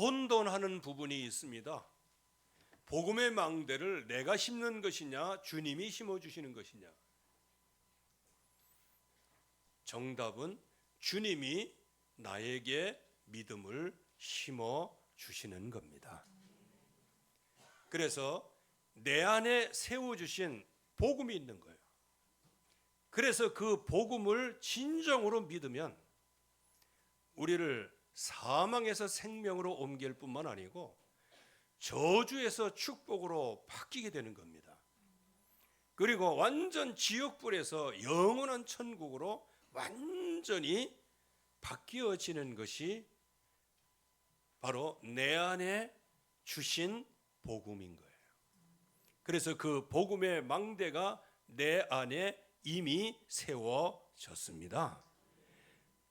혼돈하는 부분이 있습니다. 복음의 망대를 내가 심는 것이냐, 주님이 심어주시는 것이냐. 정답은 주님이 나에게 믿음을 심어주시는 겁니다. 그래서 내 안에 세워주신 복음이 있는 거예요. 그래서 그 복음을 진정으로 믿으면 우리를 사망에서 생명으로 옮길 뿐만 아니고 저주에서 축복으로 바뀌게 되는 겁니다. 그리고 완전 지옥불에서 영원한 천국으로 완전히 바뀌어지는 것이 바로 내 안에 주신 복음인 거예요. 그래서 그 복음의 망대가 내 안에 이미 세워졌습니다.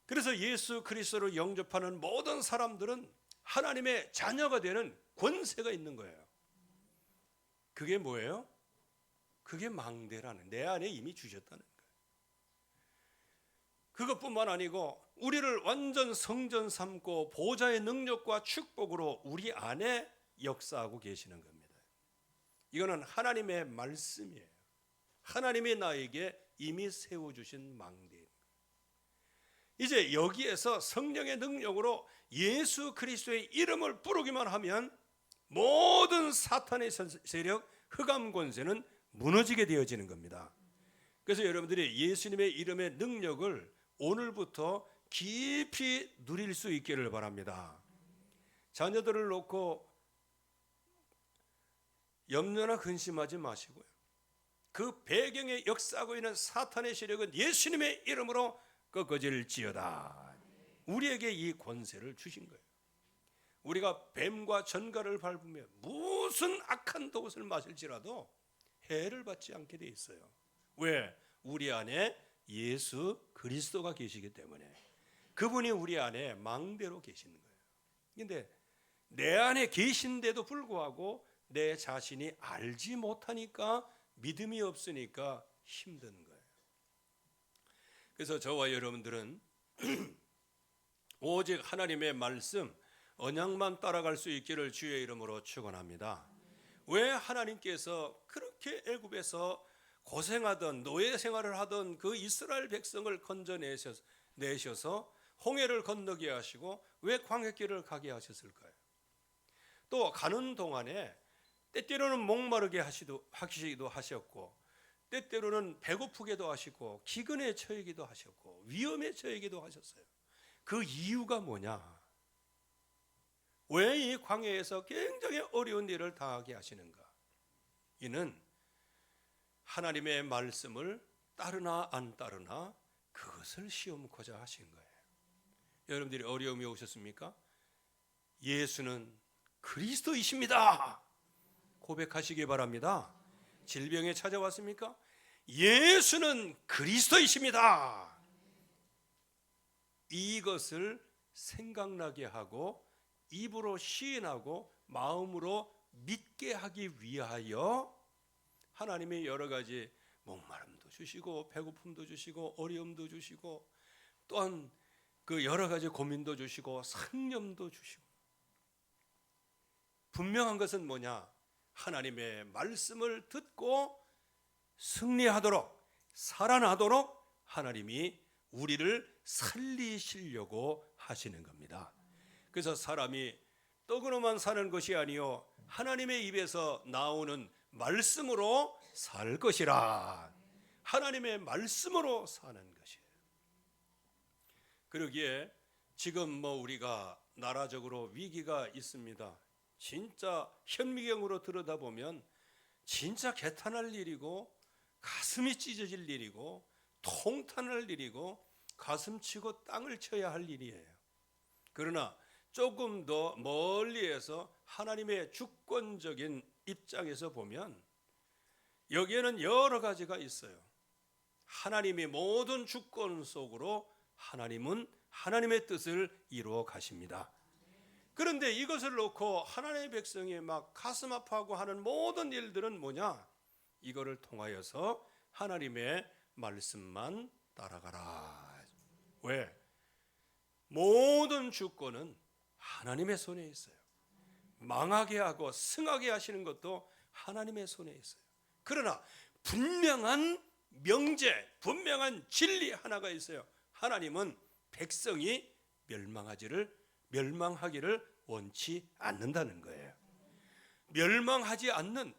그래서 예수 그리스도를 영접하는 모든 사람들은 하나님의 자녀가 되는 권세가 있는 거예요. 그게 뭐예요? 그게 망대라는, 내 안에 이미 주셨다는 거예요. 그것뿐만 아니고 우리를 완전 성전 삼고 보좌의 능력과 축복으로 우리 안에 역사하고 계시는 겁니다. 이거는 하나님의 말씀이에요. 하나님이 나에게 이미 세워주신 망대입니다. 이제 여기에서 성령의 능력으로 예수 그리스도의 이름을 부르기만 하면 모든 사탄의 세력, 흑암 권세는 무너지게 되어지는 겁니다. 그래서 여러분들이 예수님의 이름의 능력을 오늘부터 깊이 누릴 수 있기를 바랍니다. 자녀들을 놓고 염려나 근심하지 마시고요. 그 배경에 역사하고 있는 사탄의 세력은 예수님의 이름으로 꺾어질지어다. 우리에게 이 권세를 주신 거예요. 우리가 뱀과 전갈을 밟으며 무슨 악한 독을 마실지라도 해를 받지 않게 돼 있어요. 왜? 우리 안에 예수 그리스도가 계시기 때문에. 그분이 우리 안에 망대로 계시는 거예요. 그런데 내 안에 계신데도 불구하고 내 자신이 알지 못하니까, 믿음이 없으니까 힘든 거예요. 그래서 저와 여러분들은 오직 하나님의 말씀, 언약만 따라갈 수 있기를 주의 이름으로 축원합니다. 왜 하나님께서 그렇게 애굽에서 고생하던 노예 생활을 하던 그 이스라엘 백성을 건져내셔서 홍해를 건너게 하시고 왜 광야길을 가게 하셨을까요? 또 가는 동안에 때때로는 목마르게 하시기도 하셨고, 때때로는 배고프게도 하시고, 기근에 처하기도 하셨고, 위험에 처하기도 하셨어요. 그 이유가 뭐냐? 왜 이 광야에서 굉장히 어려운 일을 당하게 하시는가? 이는 하나님의 말씀을 따르나 안 따르나 그것을 시험코자 하신 거예요. 여러분들이 어려움이 오셨습니까? 예수는 그리스도이십니다. 고백하시기 바랍니다. 질병에 찾아왔습니까? 예수는 그리스도이십니다. 이것을 생각나게 하고 입으로 시인하고 마음으로 믿게 하기 위하여 하나님의 여러 가지 목마름도 주시고 배고픔도 주시고 어려움도 주시고 또한 그 여러 가지 고민도 주시고 상념도 주시고, 분명한 것은 뭐냐? 하나님의 말씀을 듣고 승리하도록, 살아나도록 하나님이 우리를 살리시려고 하시는 겁니다. 그래서 사람이 떡으로만 사는 것이 아니요 하나님의 입에서 나오는 말씀으로 살 것이라. 하나님의 말씀으로 사는 것이에요. 그러기에 지금 우리가 나라적으로 위기가 있습니다. 진짜 현미경으로 들여다보면 진짜 개탄할 일이고 가슴이 찢어질 일이고 통탄할 일이고 가슴치고 땅을 쳐야 할 일이에요. 그러나 조금 더 멀리에서 하나님의 주권적인 입장에서 보면 여기에는 여러 가지가 있어요. 하나님이 모든 주권 속으로 하나님은 하나님의 뜻을 이루어 가십니다. 그런데 이것을 놓고 하나님의 백성이 막 가슴 아파하고 하는 모든 일들은 뭐냐? 이거를 통하여서 하나님의 말씀만 따라가라. 왜? 모든 주권은 하나님의 손에 있어요. 망하게 하고 승하게 하시는 것도 하나님의 손에 있어요. 그러나 분명한 명제, 분명한 진리 하나가 있어요. 하나님은 백성이 멸망하기를 원치 않는다는 거예요. 멸망하지 않는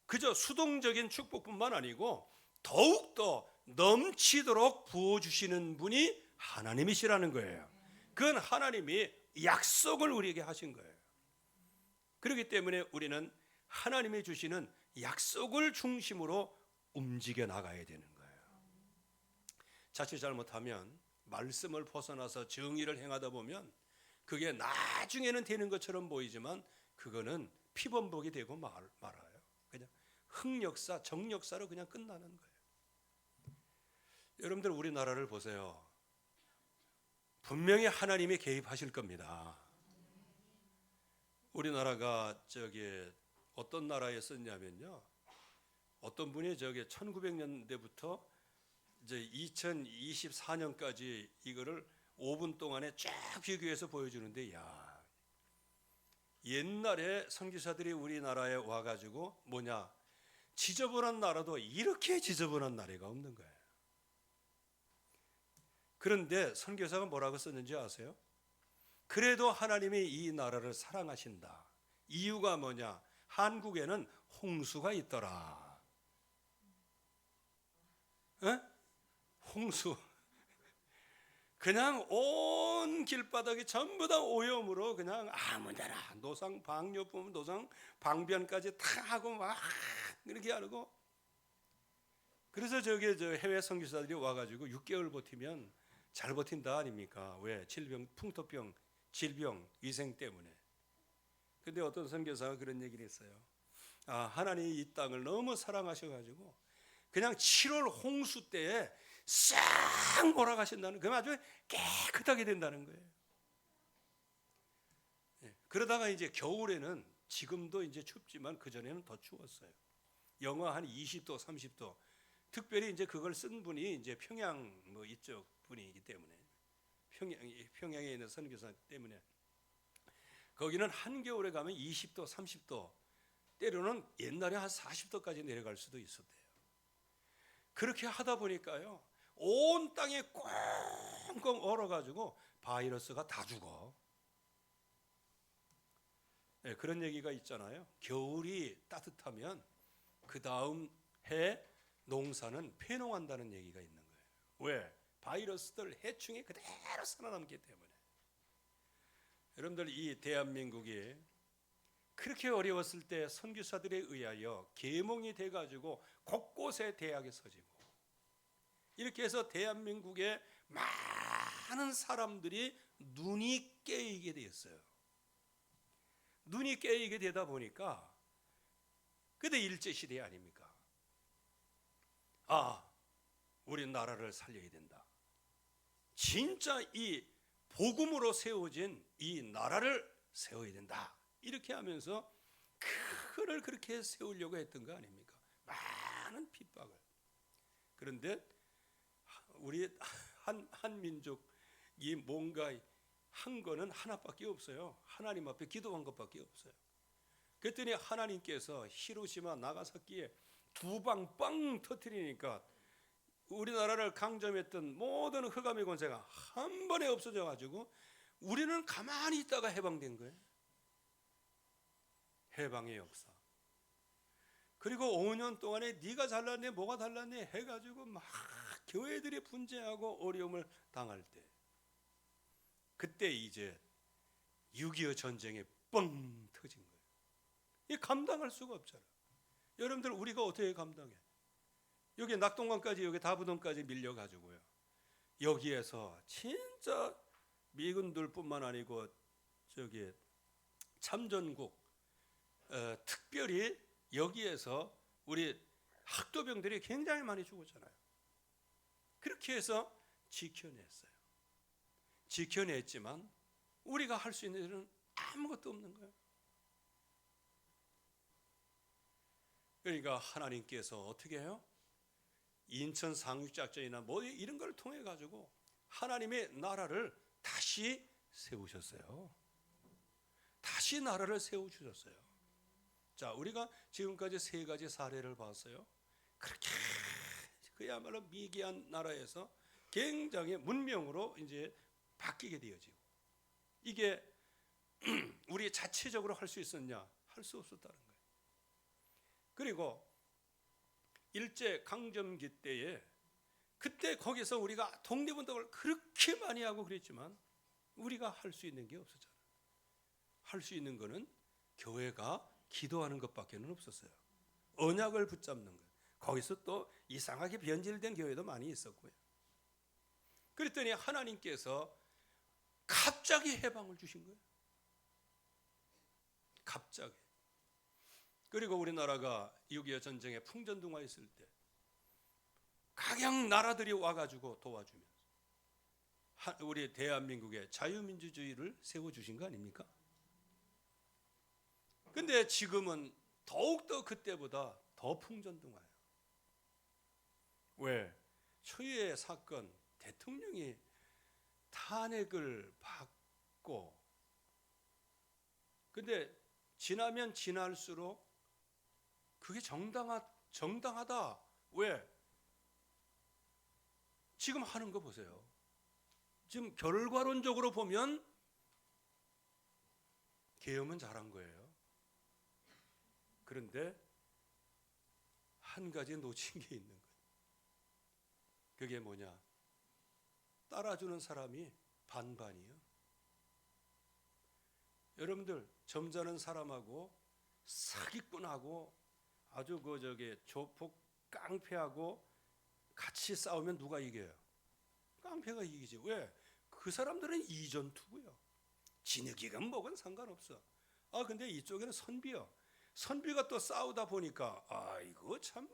그저 수동적인 축복뿐만 아니고 더욱더 넘치도록 부어주시는 분이 하나님이시라는 거예요. 그건 하나님이 약속을 우리에게 하신 거예요. 그렇기 때문에 우리는 하나님이 주시는 약속을 중심으로 움직여 나가야 되는 거예요. 자칫 잘못하면 말씀을 벗어나서 정의를 행하다 보면 그게 나중에는 되는 것처럼 보이지만 그거는 피범벅이 되고 말아요. 그냥 흑역사, 정역사로 그냥 끝나는 거예요. 여러분들 우리나라를 보세요. 분명히 하나님이 개입하실 겁니다. 우리나라가 어떤 나라에 썼냐면요. 어떤 분이 1900년대부터 이제 2024년까지 이거를 5분 동안에 쫙 비교해서 보여주는데, 야, 옛날에 선교사들이 우리나라에 와가지고 지저분한 나라도 이렇게 지저분한 나라가 없는 거예요. 그런데 선교사가 뭐라고 썼는지 아세요? 그래도 하나님이 이 나라를 사랑하신다. 이유가 뭐냐? 한국에는 홍수가 있더라. 에? 홍수. 그냥 온 길바닥이 전부 다 오염으로 그냥 아무데나 노상 방뇨품, 노상 방변까지 다 하고 막 이렇게 하고. 그래서 해외 선교사들이 와가지고 6개월 버티면 잘 버틴다 아닙니까? 왜? 질병, 풍토병, 질병, 위생 때문에. 근데 어떤 선교사가 그런 얘기를 했어요. 하나님이 이 땅을 너무 사랑하셔가지고 그냥 7월 홍수 때에 싹 몰아가신다는, 그럼 아주 깨끗하게 된다는 거예요. 그러다가 이제 겨울에는 지금도 이제 춥지만 그전에는 더 추웠어요. 영하 한 20도, 30도. 특별히 이제 그걸 쓴 분이 이제 평양 이쪽 분이기 때문에, 평양에 있는 선교사 때문에 거기는 한겨울에 가면 20도, 30도, 때로는 옛날에 한 40도까지 내려갈 수도 있었대요. 그렇게 하다 보니까요, 온 땅에 꽁꽁 얼어가지고 바이러스가 다 죽어. 그런 얘기가 있잖아요. 겨울이 따뜻하면 그 다음 해 농사는 폐농한다는 얘기가 있는 거예요. 왜? 바이러스들, 해충이 그대로 살아남기 때문에. 여러분들, 이 대한민국이 그렇게 어려웠을 때 선교사들에 의하여 계몽이 돼가지고 곳곳에 대학이 서지고, 이렇게 해서 대한민국의 많은 사람들이 눈이 깨이게 되었어요. 눈이 깨이게 되다 보니까 그때 일제시대 아닙니까? 우리 나라를 살려야 된다. 진짜 이 복음으로 세워진 이 나라를 세워야 된다. 이렇게 하면서 그거를 그렇게 세우려고 했던 거 아닙니까? 많은 핍박을. 그런데 우리 한 민족이 뭔가 한 거는 하나밖에 없어요. 하나님 앞에 기도한 것밖에 없어요. 그랬더니 하나님께서 히로시마 나가사키에 두 방 빵 터뜨리니까 우리나라를 강점했던 모든 흑암의 권세가 한 번에 없어져 가지고 우리는 가만히 있다가 해방된 거예요. 해방의 역사. 그리고 5년 동안에 네가 잘났네 뭐가 달랐네 해가지고 막 교회들이 분쟁하고 어려움을 당할 때, 그때 이제 6.25 전쟁에 뻥 터진 거예요. 이 감당할 수가 없잖아요. 여러분들, 우리가 어떻게 감당해? 여기 낙동강까지, 여기 다부동까지 밀려가지고요, 여기에서 진짜 미군들뿐만 아니고 참전국, 특별히 여기에서 우리 학도병들이 굉장히 많이 죽었잖아요. 그렇게 해서 지켜냈어요. 지켜냈지만 우리가 할 수 있는 일은 아무것도 없는 거예요. 그러니까 하나님께서 어떻게 해요? 인천 상륙작전이나 이런 걸 통해 가지고 하나님의 나라를 다시 세우셨어요. 다시 나라를 세워 주셨어요. 자, 우리가 지금까지 세 가지 사례를 봤어요. 그렇게 그야말로 미개한 나라에서 굉장히 문명으로 이제 바뀌게 되어지고, 이게 우리 자체적으로 할 수 있었냐? 할 수 없었다는 거예요. 그리고 일제 강점기 때에 그때 거기서 우리가 독립운동을 그렇게 많이 하고 그랬지만 우리가 할 수 있는 게 없었잖아요. 할 수 있는 거는 교회가 기도하는 것밖에는 없었어요. 언약을 붙잡는 것. 거기서 또 이상하게 변질된 교회도 많이 있었고요. 그랬더니 하나님께서 갑자기 해방을 주신 거예요. 갑자기. 그리고 우리나라가 6.25 전쟁에 풍전등화했을 때 각양 나라들이 와가지고 도와주면서 우리 대한민국의 자유민주주의를 세워주신 거 아닙니까? 근데 지금은 더욱더 그때보다 더 풍전등화예요. 왜? 초유의 사건, 대통령이 탄핵을 받고, 근데 지나면 지날수록 그게 정당하다. 왜? 지금 하는 거 보세요. 지금 결과론적으로 보면 계엄은 잘한 거예요. 그런데 한 가지 놓친 게 있는 거예요. 그게 뭐냐? 따라주는 사람이 반반이에요. 여러분들, 점잖은 사람하고 사기꾼하고 아주 조폭 깡패하고 같이 싸우면 누가 이겨요? 깡패가 이기지. 왜? 그 사람들은 이전투고요. 진흙이건 뭐건 상관없어. 근데 이쪽에는 선비요. 선비가 또 싸우다 보니까 이거 참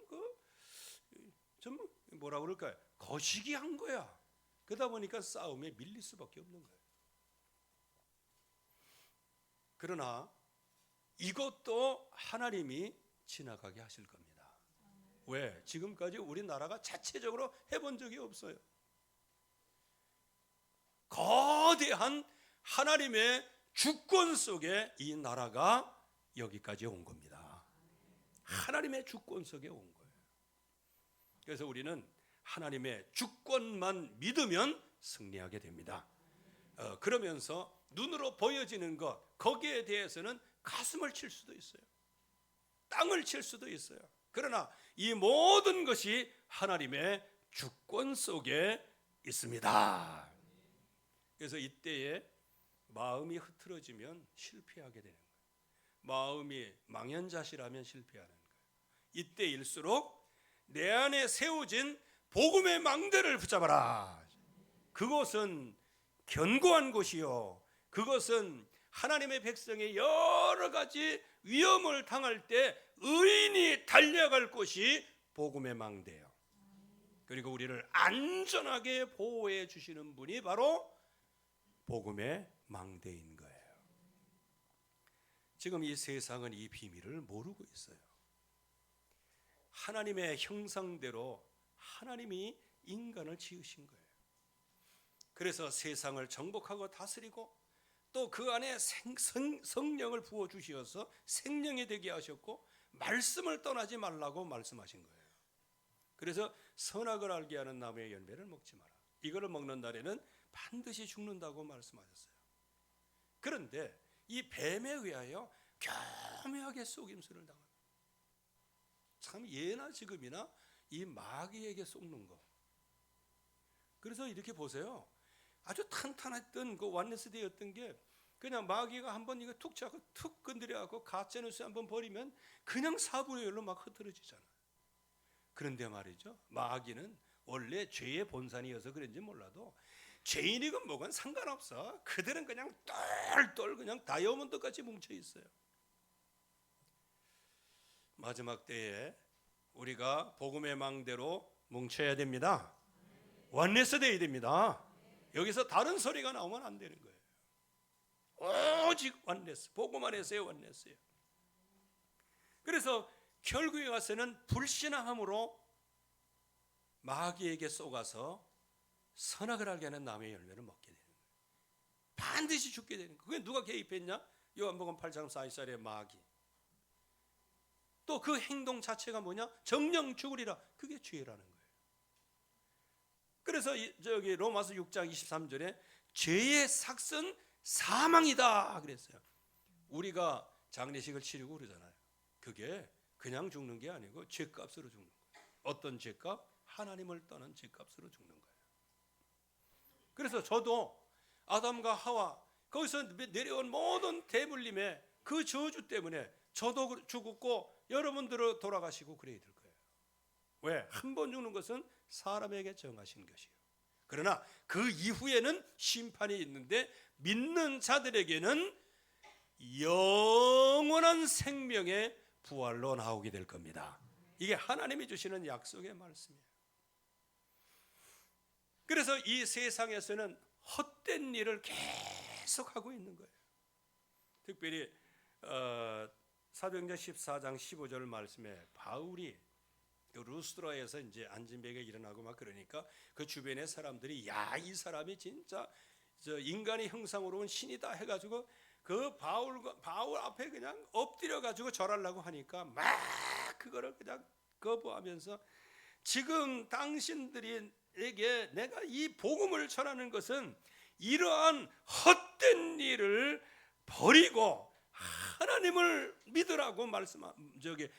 좀 뭐라 그럴까요? 거시기 한 거야. 그러다 보니까 싸움에 밀릴 수밖에 없는 거예요. 그러나 이것도 하나님이 지나가게 하실 겁니다. 왜? 지금까지 우리나라가 자체적으로 해본 적이 없어요. 거대한 하나님의 주권 속에 이 나라가 여기까지 온 겁니다. 하나님의 주권 속에 온 거예요. 그래서 우리는 하나님의 주권만 믿으면 승리하게 됩니다. 그러면서 눈으로 보여지는 것, 거기에 대해서는 가슴을 칠 수도 있어요. 땅을 칠 수도 있어요. 그러나 이 모든 것이 하나님의 주권 속에 있습니다. 그래서 이때에 마음이 흐트러지면 실패하게 되는 거예요. 마음이 망연자실하면 실패하는 거예요. 이때일수록 내 안에 세워진 복음의 망대를 붙잡아라. 그것은 견고한 곳이요, 그것은 하나님의 백성의 여러 가지 위험을 당할 때 의인이 달려갈 곳이 복음의 망대예요. 그리고 우리를 안전하게 보호해 주시는 분이 바로 복음의 망대인 거예요. 지금 이 세상은 이 비밀을 모르고 있어요. 하나님의 형상대로 하나님이 인간을 지으신 거예요. 그래서 세상을 정복하고 다스리고 또 그 안에 성령을 부어주셔서 생명이 되게 하셨고 말씀을 떠나지 말라고 말씀하신 거예요. 그래서 선악을 알게 하는 나무의 열매를 먹지 마라. 이거를 먹는 날에는 반드시 죽는다고 말씀하셨어요. 그런데 이 뱀에 의하여 교묘하게 속임수를 당합니다. 참 예나 지금이나 이 마귀에게 속는 거. 그래서 이렇게 보세요. 아주 탄탄했던 그 완네스데이였던 게 그냥 마귀가 한번 이거 툭 잡고 툭 건드려갖고 가짜뉴스 한번 버리면 그냥 4분의 1로 막 흩어지잖아요. 그런데 말이죠, 마귀는 원래 죄의 본산이어서 그런지 몰라도 죄인이건 뭐건 상관없어. 그들은 그냥 똘똘 그냥 다이아몬드같이 뭉쳐 있어요. 마지막 때에 우리가 복음의 망대로 뭉쳐야 됩니다. 원네스 돼야 됩니다. 여기서 다른 소리가 나오면 안 되는 거예요. 오직 원네스, 복음 안에서의 원네스예요. 그래서 결국에 가서는 불신앙함으로 마귀에게 속아서 선악을 알게 하는 나무의 열매를 먹게 되는 거예요. 반드시 죽게 되는 거예요. 그게 누가 개입했냐? 요한복음 8장 42절의 마귀. 또 그 행동 자체가 뭐냐? 정령 죽으리라. 그게 죄라는 거예요. 그래서 저기 로마서 6장 23절에 죄의 삭은 사망이다 그랬어요. 우리가 장례식을 치르고 그러잖아요. 그게 그냥 죽는 게 아니고 죄값으로 죽는 거예요. 어떤 죄값? 하나님을 떠난 죄값으로 죽는 거예요. 그래서 저도 아담과 하와 거기서 내려온 모든 대물림의 그 저주 때문에 저도 죽었고 여러분들은 돌아가시고 그래야 될 거예요. 왜? 한 번 죽는 것은 사람에게 정하신 것이에요. 그러나 그 이후에는 심판이 있는데 믿는 자들에게는 영원한 생명의 부활로 나오게 될 겁니다. 이게 하나님이 주시는 약속의 말씀이에요. 그래서 이 세상에서는 헛된 일을 계속하고 있는 거예요. 특별히 사도행전 14장 15절 말씀에 바울이 루스드라에서 이제 안진뱅이가 일어나고 막 그러니까 그 주변의 사람들이 야, 이 사람이 진짜 저 인간의 형상으로 온 신이다 해가지고 그 바울 앞에 그냥 엎드려 가지고 절하려고 하니까 막 그거를 그냥 거부하면서 지금 당신들에게 내가 이 복음을 전하는 것은 이러한 헛된 일을 버리고 하나님을 믿으라고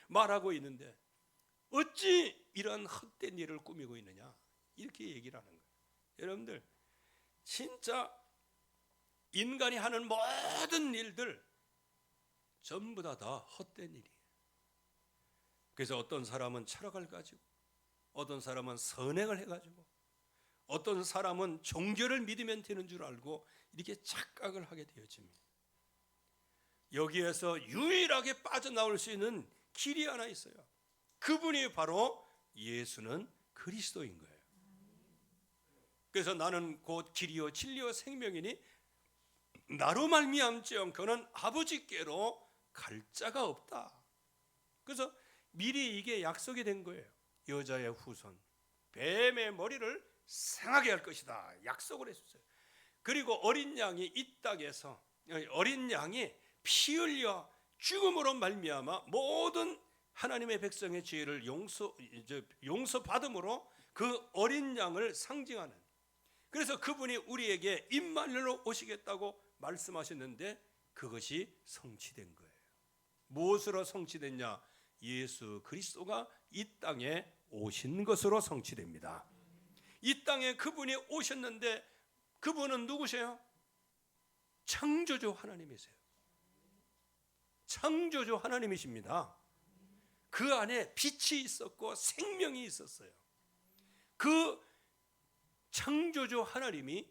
말하고 있는데 어찌 이런 헛된 일을 꾸미고 있느냐 이렇게 얘기를 하는 거예요. 여러분들 진짜 인간이 하는 모든 일들 전부 다 헛된 일이에요. 그래서 어떤 사람은 철학을 가지고 어떤 사람은 선행을 해가지고 어떤 사람은 종교를 믿으면 되는 줄 알고 이렇게 착각을 하게 되어집니다. 여기에서 유일하게 빠져나올 수 있는 길이 하나 있어요. 그분이 바로 예수는 그리스도인 거예요. 그래서 나는 곧 길이요 진리요 생명이니 나로 말미암지언고는 아버지께로 갈 자가 없다. 그래서 미리 이게 약속이 된 거예요. 여자의 후손 뱀의 머리를 상하게 할 것이다 약속을 했었어요. 그리고 어린 양이 이 땅에서 어린 양이 피 흘려 죽음으로 말미암아 모든 하나님의 백성의 죄를 용서받음으로 그 어린 양을 상징하는, 그래서 그분이 우리에게 임마누엘로 오시겠다고 말씀하셨는데 그것이 성취된 거예요. 무엇으로 성취됐냐? 예수 그리스도가 이 땅에 오신 것으로 성취됩니다. 이 땅에 그분이 오셨는데 그분은 누구세요? 창조주 하나님이세요. 창조주 하나님이십니다. 그 안에 빛이 있었고 생명이 있었어요. 그 창조주 하나님이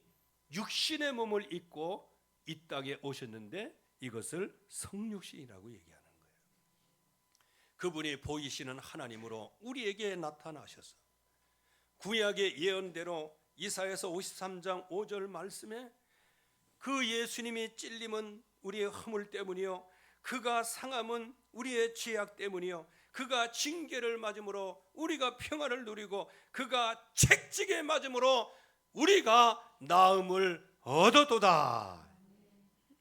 육신의 몸을 입고 이 땅에 오셨는데 이것을 성육신이라고 얘기하는 거예요. 그분이 보이시는 하나님으로 우리에게 나타나셔서 구약의 예언대로 이사야서 53장 5절 말씀에 그 예수님이 찔림은 우리의 허물 때문이요 그가 상함은 우리의 죄악 때문이요 그가 징계를 맞음으로 우리가 평안을 누리고 그가 채찍에 맞음으로 우리가 나음을 얻었도다.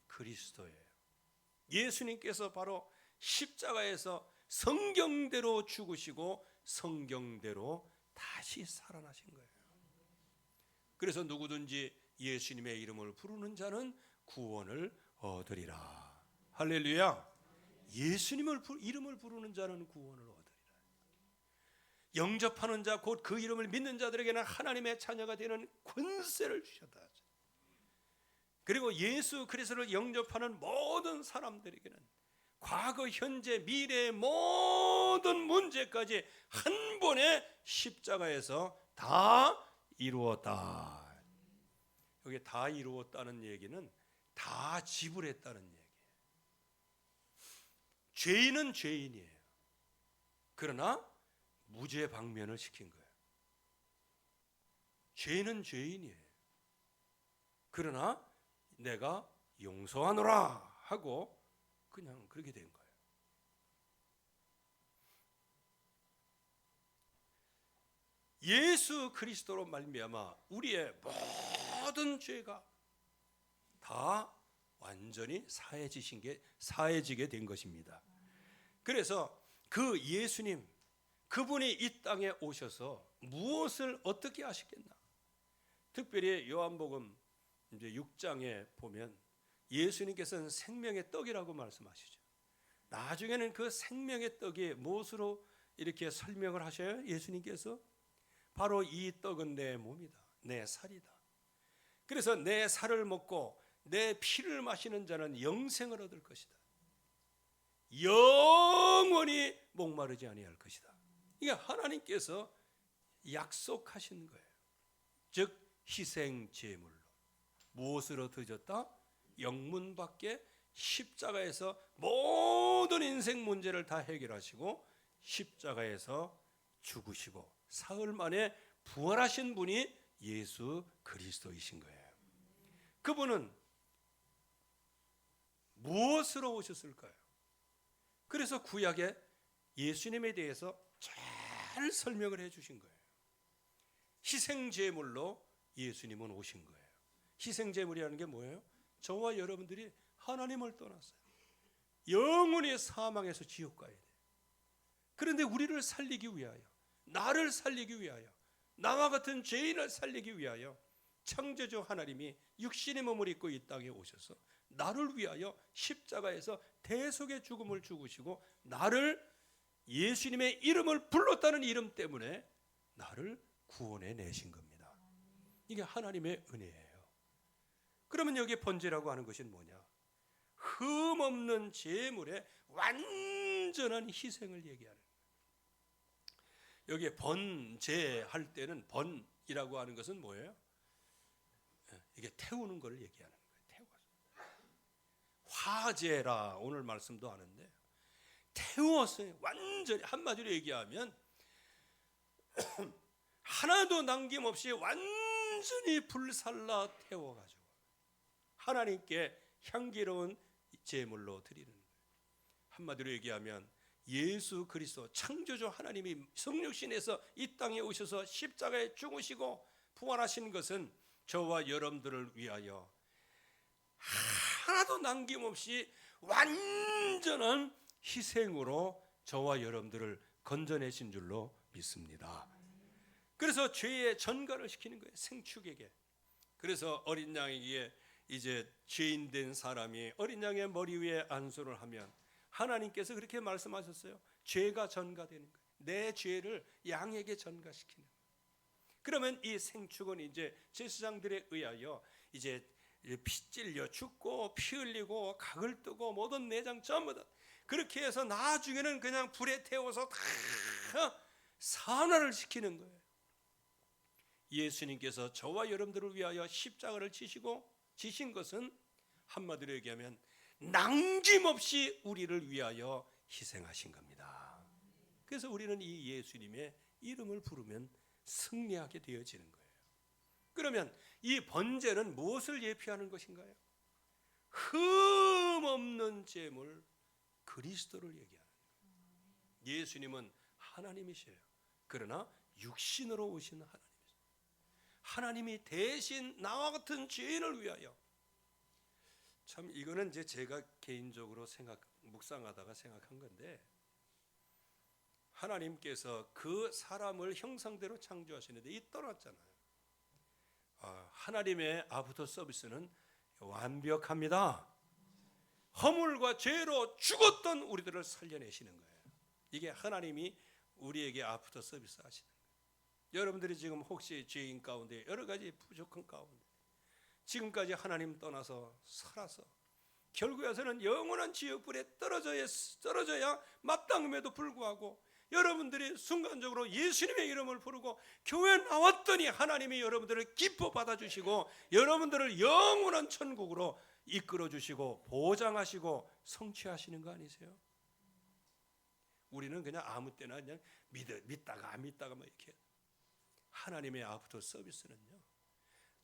그리스도예요. 예수님께서 바로 십자가에서 성경대로 죽으시고 성경대로 다시 살아나신 거예요. 그래서 누구든지 예수님의 이름을 부르는 자는 구원을 얻으리라. 할렐루야. 예수님의 이름을 부르는 자는 구원을 얻으리라. 영접하는 자 곧 그 이름을 믿는 자들에게는 하나님의 자녀가 되는 권세를 주셨다. 그리고 예수 그리스도를 영접하는 모든 사람들에게는 과거, 현재, 미래의 모든 문제까지 한 번에 십자가에서 다 이루었다. 여기 다 이루었다는 얘기는 다 지불했다는 얘기예요. 죄인은 죄인이에요. 그러나 무죄 방면을 시킨 거예요. 죄인은 죄인이에요. 그러나 내가 용서하노라 하고 그냥 그렇게 된 거예요. 예수 그리스도로 말미암아 우리의 모든 죄가 다 완전히 온전히 사해지게 된 것입니다. 그래서 그 예수님, 그분이 이 땅에 오셔서 무엇을 어떻게 하시겠나? 특별히 요한복음 이제 6장에 보면 예수님께서는 생명의 떡이라고 말씀하시죠. 나중에는 그 생명의 떡이 무엇으로 이렇게 설명을 하셔요? 예수님께서 바로 이 떡은 내 몸이다, 내 살이다. 그래서 내 살을 먹고 내 피를 마시는 자는 영생을 얻을 것이다. 영원히 목마르지 아니할 것이다. 이게 하나님께서 약속하신 거예요. 즉 희생 제물로 무엇으로 드셨다? 영문 밖에 십자가에서 모든 인생 문제를 다 해결하시고 십자가에서 죽으시고 사흘 만에 부활하신 분이 예수 그리스도이신 거예요. 그분은 무엇으로 오셨을까요? 그래서 구약에 예수님에 대해서 잘 설명을 해 주신 거예요. 희생제물로 예수님은 오신 거예요. 희생제물이라는 게 뭐예요? 저와 여러분들이 하나님을 떠났어요. 영원히 사망해서 지옥 가야 돼요. 그런데 우리를 살리기 위하여, 나를 살리기 위하여, 나와 같은 죄인을 살리기 위하여 창조주 하나님이 육신의 몸을 입고 이 땅에 오셔서 나를 위하여 십자가에서 대속의 죽음을 죽으시고 나를 예수님의 이름을 불렀다는 이름 때문에 나를 구원해 내신 겁니다. 이게 하나님의 은혜예요. 그러면 여기 번제라고 하는 것이 뭐냐? 흠없는 제물의 완전한 희생을 얘기하는 거예요. 여기 번제할 때는 번이라고 하는 것은 뭐예요? 이게 태우는 걸 얘기하는 거예요. 태워서. 화제라 오늘 말씀도 하는데 태웠어요. 완전히 한마디로 얘기하면 하나도 남김없이 완전히 불살라 태워가지고 하나님께 향기로운 제물로 드리는 거예요. 한마디로 얘기하면 예수 그리스도 창조주 하나님이 성육신에서 이 땅에 오셔서 십자가에 죽으시고 부활하신 것은 저와 여러분들을 위하여 하나도 남김없이 완전한 희생으로 저와 여러분들을 건져내신 줄로 믿습니다. 그래서 죄의 전가를 시키는 거예요. 생축에게. 그래서 어린 양에게 이제 죄인 된 사람이 어린 양의 머리 위에 안수를 하면 하나님께서 그렇게 말씀하셨어요. 죄가 전가되는 거예요. 내 죄를 양에게 전가시키는 거예요. 그러면 이 생축은 이제 제사장들에 의하여 이제 피 찔려 죽고 피 흘리고 각을 뜨고 모든 내장 전부 다 그렇게 해서 나중에는 그냥 불에 태워서 다 산화를 시키는 거예요. 예수님께서 저와 여러분들을 위하여 십자가를 지신 것은 한마디로 얘기하면 남김없이 우리를 위하여 희생하신 겁니다. 그래서 우리는 이 예수님의 이름을 부르면 승리하게 되어지는 거예요. 그러면 이 번제는 무엇을 예표하는 것인가요? 흠없는 제물 그리스도를 얘기하는 거예요. 예수님은 하나님이셔요. 그러나 육신으로 오신 하나님이세요. 하나님이 대신 나와 같은 죄인을 위하여 참 이거는 이제 제가 개인적으로 묵상하다가 생각한 건데 하나님께서 그 사람을 형상대로 창조하시는데 이 떠났잖아요. 하나님의 아프터 서비스는 완벽합니다. 허물과 죄로 죽었던 우리들을 살려내시는 거예요. 이게 하나님이 우리에게 아프터 서비스 하시는 거예요. 여러분들이 지금 혹시 죄인 가운데 여러 가지 부족한 가운데 지금까지 하나님 떠나서 살아서 결국에서는 영원한 지옥불에 떨어져야 마땅함에도 불구하고 여러분들이 순간적으로 예수님의 이름을 부르고 교회에 나왔더니 하나님이 여러분들을 기뻐 받아주시고 여러분들을 영원한 천국으로 이끌어주시고 보장하시고 성취하시는 거 아니세요? 우리는 그냥 아무 때나 그냥 믿다가 안 믿다가 뭐 이렇게. 하나님의 아프터 서비스는요,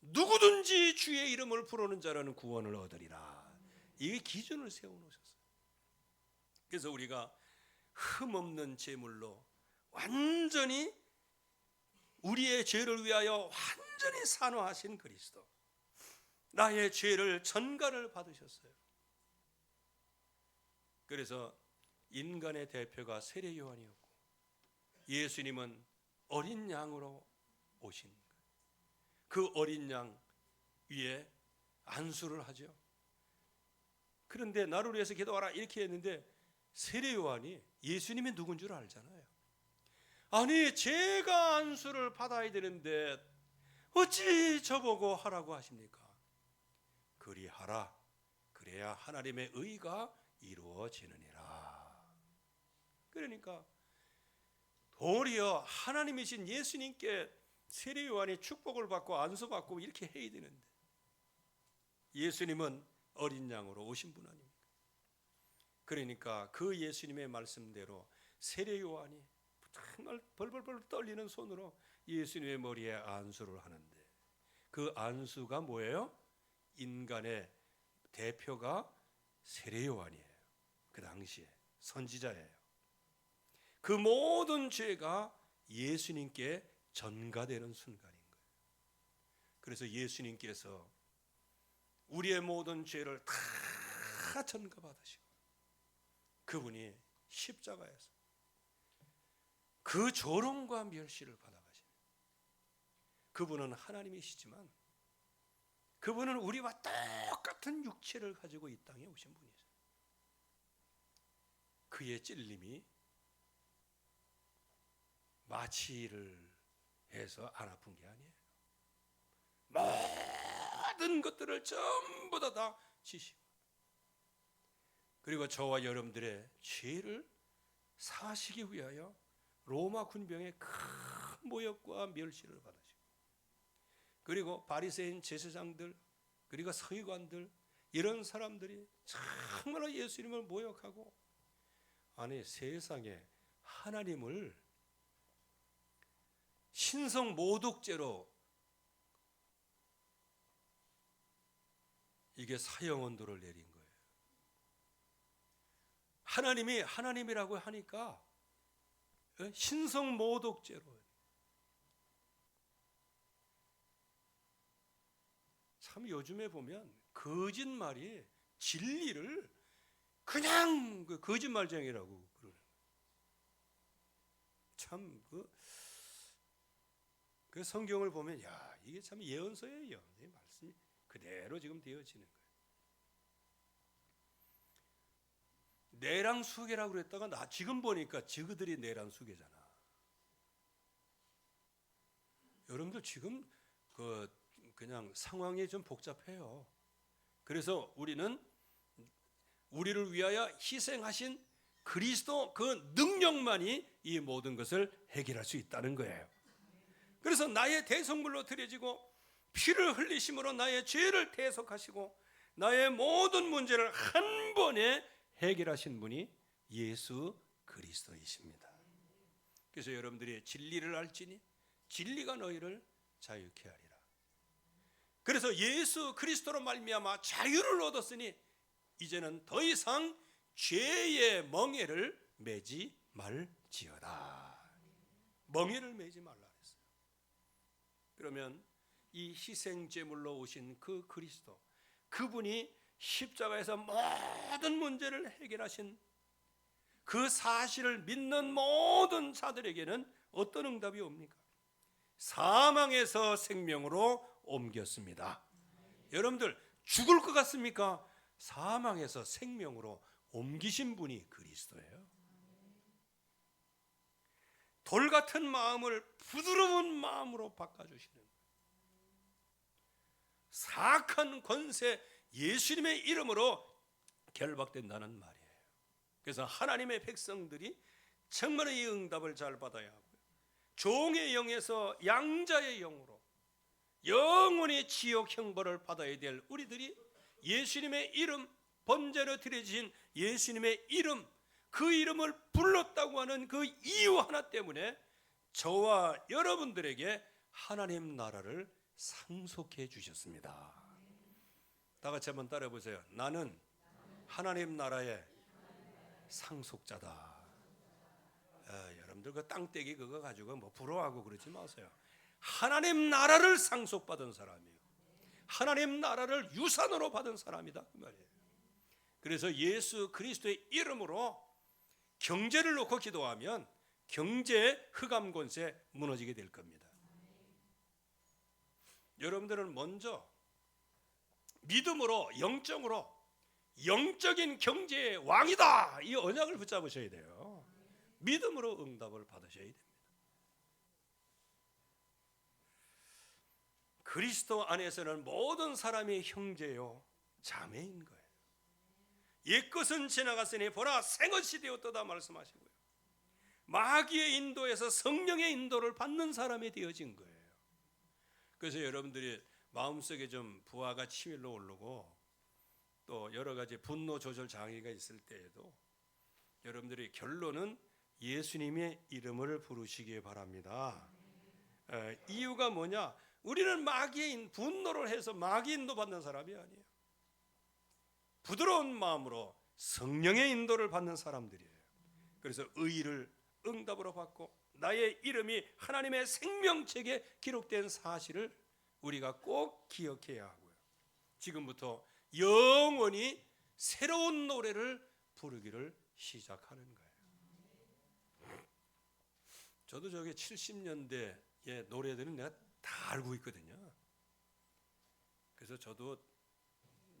누구든지 주의 이름을 부르는 자라는 구원을 얻으리라. 이 기준을 세워놓으셨어요. 그래서 우리가 흠없는 제물로 완전히 우리의 죄를 위하여 완전히 산화하신 그리스도, 나의 죄를 전가를 받으셨어요. 그래서 인간의 대표가 세례 요한이었고 예수님은 어린 양으로 오신 거예요. 그 어린 양 위에 안수를 하죠. 그런데 나를 위해서 기도하라 이렇게 했는데 세례 요한이 예수님이 누군 줄 알잖아요. 아니 제가 안수를 받아야 되는데 어찌 저보고 하라고 하십니까? 그리하라. 그래야 하나님의 의가 이루어지느니라. 그러니까 도리어 하나님이신 예수님께 세례 요한이 축복을 받고 안수받고 이렇게 해야 되는데 예수님은 어린 양으로 오신 분 아닙니까? 그러니까 그 예수님의 말씀대로 세례 요한이 정말 벌벌벌 떨리는 손으로 예수님의 머리에 안수를 하는데 그 안수가 뭐예요? 인간의 대표가 세례 요한이에요. 그 당시에 선지자예요. 그 모든 죄가 예수님께 전가되는 순간인 거예요. 그래서 예수님께서 우리의 모든 죄를 다 전가받으시고 그분이 십자가에서 그 조롱과 멸시를 받아가시는 그분은 하나님이시지만 그분은 우리와 똑같은 육체를 가지고 이 땅에 오신 분이세요. 그의 찔림이 마취를 해서 안 아픈 게 아니에요. 모든 것들을 전부 다 지시고 그리고 저와 여러분들의 죄를 사시기 위하여 로마 군병의 큰 모욕과 멸시를 받으시고 그리고 바리새인 제사장들 그리고 서기관들 이런 사람들이 정말로 예수님을 모욕하고 아니 세상에 하나님을 신성 모독죄로 이게 사형언도를 내린 거예요. 하나님이 하나님이라고 하니까 신성 모독죄로 참 요즘에 보면 거짓말이 진리를 그냥 거짓말쟁이라고 그러는 참 그 성경을 보면 야 이게 참 예언서예요. 이 말씀이 그대로 지금 되어지는 거예요. 내랑수계라고 그랬다가 나 지금 보니까 저그들이 내랑수계잖아. 여러분들 지금 그냥 상황이 좀 복잡해요. 그래서 우리는 우리를 위하여 희생하신 그리스도 그 능력만이 이 모든 것을 해결할 수 있다는 거예요. 그래서 나의 대성물로 드려지고 피를 흘리심으로 나의 죄를 대속하시고 나의 모든 문제를 한 번에 해결하신 분이 예수 그리스도이십니다. 그래서 여러분들이 진리를 알지니 진리가 너희를 자유케 하리라. 그래서 예수 그리스도로 말미암아 자유를 얻었으니 이제는 더 이상 죄의 멍에를 매지 말지어다. 멍에를 매지 말라 그랬어요. 그러면 이 희생제물로 오신 그 그리스도 그분이 십자가에서 모든 문제를 해결하신 그 사실을 믿는 모든 자들에게는 어떤 응답이 옵니까? 사망에서 생명으로 옮겼습니다. 여러분들 죽을 것 같습니까? 사망에서 생명으로 옮기신 분이 그리스도예요. 돌 같은 마음을 부드러운 마음으로 바꿔주시는 거예요. 사악한 권세 예수님의 이름으로 결박된다는 말이에요. 그래서 하나님의 백성들이 정말 이 응답을 잘 받아야 하고요. 종의 영에서 양자의 영으로 영원히 지옥 형벌을 받아야 될 우리들이 예수님의 이름, 번제로 드려진 예수님의 이름, 그 이름을 불렀다고 하는 그 이유 하나 때문에 저와 여러분들에게 하나님 나라를 상속해 주셨습니다. 다 같이 한번 따라해 보세요. 나는 하나님 나라의 상속자다. 여러분들 그 땅떼기 그거 가지고 뭐 부러워하고 그러지 마세요. 하나님 나라를 상속받은 사람이에요. 하나님 나라를 유산으로 받은 사람이다 그 말이에요. 그래서 예수 그리스도의 이름으로 경제를 놓고 기도하면 경제 흑암 권세 무너지게 될 겁니다. 여러분들은 먼저 믿음으로 영적인 경제의 왕이다, 이 언약을 붙잡으셔야 돼요. 믿음으로 응답을 받으셔야 됩니다. 그리스도 안에서는 모든 사람이 형제요 자매인 거예요. 옛것은 지나갔으니 보라 새것이 되었도다 말씀하시고요. 마귀의 인도에서 성령의 인도를 받는 사람이 되어진 거예요. 그래서 여러분들이 마음속에 좀 부하가 치밀러 오르고 또 여러 가지 분노 조절 장애가 있을 때에도 여러분들이 결론은 예수님의 이름을 부르시기 바랍니다. 이유가 뭐냐? 우리는 마귀의 분노를 해서 마귀 인도 받는 사람이 아니에요. 부드러운 마음으로 성령의 인도를 받는 사람들이에요. 그래서 의를 응답으로 받고 나의 이름이 하나님의 생명책에 기록된 사실을 우리가 꼭 기억해야 하고요. 지금부터 영원히 새로운 노래를 부르기를 시작하는 거예요. 저도 저기 70년대의 노래들은 내가 다 알고 있거든요. 그래서 저도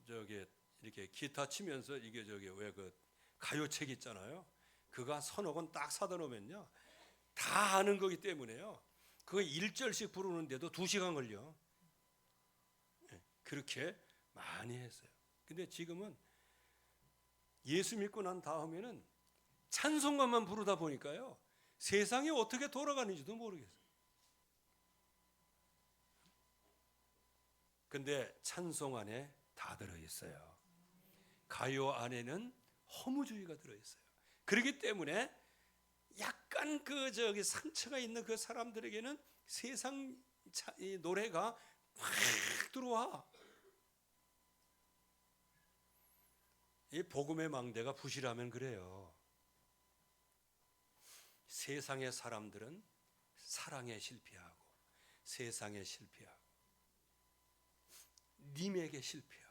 저기 이렇게 기타 치면서 이게 저기 왜 그 가요책 있잖아요. 그거 서너 권 딱 사다 놓으면요 다 아는 거기 때문에요. 그거 1절씩 부르는데도 2시간 걸려. 그렇게 많이 했어요. 근데 지금은 예수 믿고 난 다음에는 찬송가만 부르다 보니까요 세상이 어떻게 돌아가는지도 모르겠어요. 근데 찬송 안에 다 들어있어요. 가요 안에는 허무주의가 들어있어요. 그렇기 때문에 약간 그 저기 상처가 있는 그 사람들에게는 세상 노래가 확 들어와. 이 복음의 망대가 부실하면 그래요. 세상의 사람들은 사랑에 실패하고 세상에 실패하고 님에게 실패하고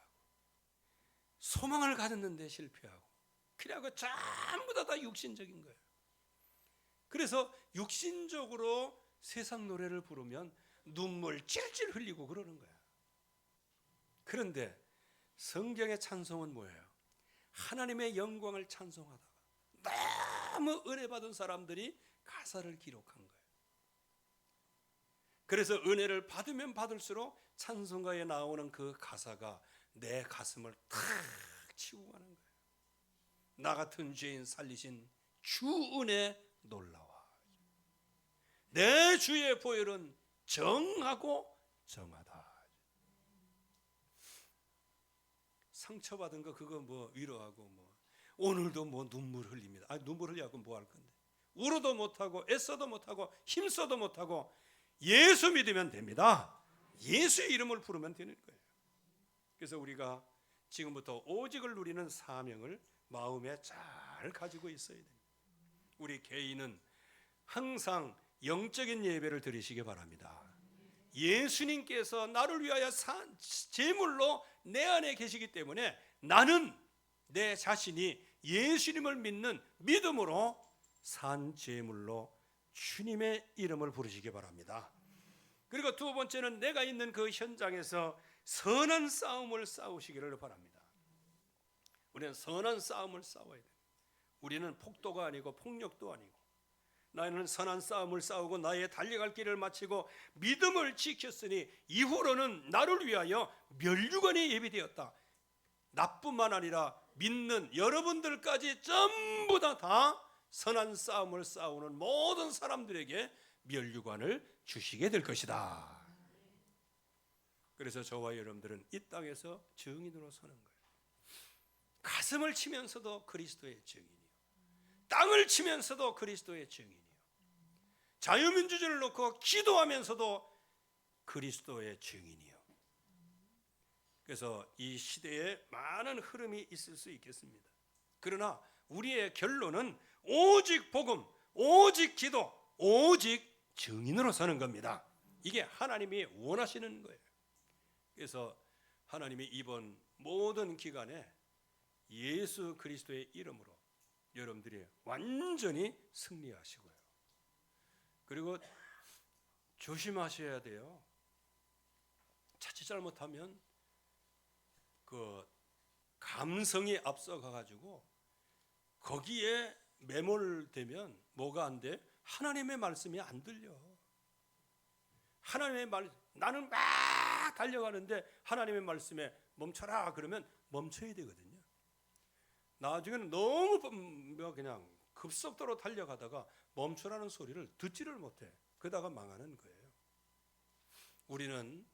소망을 가졌는데 실패하고 그래갖고 전부 다 육신적인 거예요. 그래서 육신적으로 세상 노래를 부르면 눈물 찔찔 흘리고 그러는 거야. 그런데 성경의 찬송은 뭐예요? 하나님의 영광을 찬송하다가 너무 은혜 받은 사람들이 가사를 기록한 거예요. 그래서 은혜를 받으면 받을수록 찬송가에 나오는 그 가사가 내 가슴을 탁 치고 가는 거예요. 나 같은 죄인 살리신 주 은혜 놀라워. 내 주의 보혈은 정하고 정하다. 상처받은 거 그거 뭐 위로하고 뭐 오늘도 뭐 눈물 흘립니다. 눈물 흘리고 뭐 할 건데. 울어도 못하고 애써도 못하고 힘써도 못하고 예수 믿으면 됩니다. 예수의 이름을 부르면 되는 거예요. 그래서 우리가 지금부터 오직을 누리는 사명을 마음에 잘 가지고 있어야 됩니다. 우리 개인은 항상 영적인 예배를 드리시기 바랍니다. 예수님께서 나를 위하여 산 제물로 내 안에 계시기 때문에 나는 내 자신이 예수님을 믿는 믿음으로 산 제물로 주님의 이름을 부르시기 바랍니다. 그리고 두 번째는 내가 있는 그 현장에서 선한 싸움을 싸우시기를 바랍니다. 우리는 선한 싸움을 싸워야 돼요. 우리는 폭도가 아니고 폭력도 아니고 나는 선한 싸움을 싸우고 나의 달려갈 길을 마치고 믿음을 지켰으니 이후로는 나를 위하여 멸류관이 예비되었다. 나뿐만 아니라 믿는 여러분들까지 전부 다 선한 싸움을 싸우는 모든 사람들에게 멸류관을 주시게 될 것이다. 그래서 저와 여러분들은 이 땅에서 증인으로 서는 거예요. 가슴을 치면서도 그리스도의 증인이요, 땅을 치면서도 그리스도의 증인이요, 자유민주주의를 놓고 기도하면서도 그리스도의 증인이요. 그래서 이 시대에 많은 흐름이 있을 수 있겠습니다. 그러나 우리의 결론은 오직 복음, 오직 기도, 오직 증인으로 서는 겁니다. 이게 하나님이 원하시는 거예요. 그래서 하나님이 이번 모든 기간에 예수 그리스도의 이름으로 여러분들이 완전히 승리하시고요. 그리고 조심하셔야 돼요. 자칫 잘못하면 그 감성이 앞서가 가지고 거기에 매몰되면 뭐가 안 돼? 하나님의 말씀이 안 들려. 하나님의 말, 나는 막 달려가는데 하나님의 말씀에 멈춰라 그러면 멈춰야 되거든요. 나중에는 너무 그냥 급속도로 달려가다가 멈추라는 소리를 듣지를 못해. 그러다가 망하는 거예요. 우리는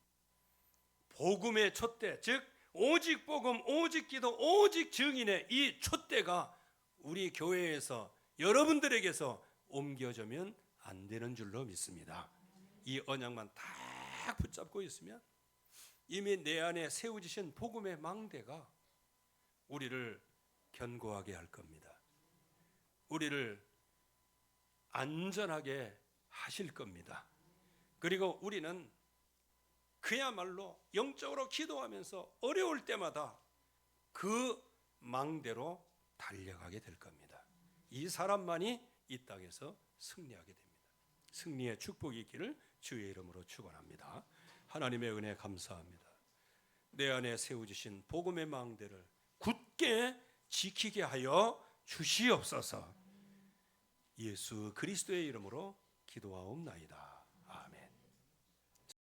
복음의 촛대, 즉 오직 복음, 오직 기도, 오직 증인의 이 촛대가 우리 교회에서 여러분들에게서 옮겨지면 안 되는 줄로 믿습니다. 이 언약만 딱 붙잡고 있으면 이미 내 안에 세워지신 복음의 망대가 우리를 견고하게 할 겁니다. 우리를 안전하게 하실 겁니다. 그리고 우리는 그야말로 영적으로 기도하면서 어려울 때마다 그 망대로 달려가게 될 겁니다. 이 사람만이 이 땅에서 승리하게 됩니다. 승리의 축복이 있기를 주의 이름으로 축원합니다. 하나님의 은혜 감사합니다. 내 안에 세워주신 복음의 망대를 굳게 지키게 하여 주시옵소서. 예수 그리스도의 이름으로 기도하옵나이다.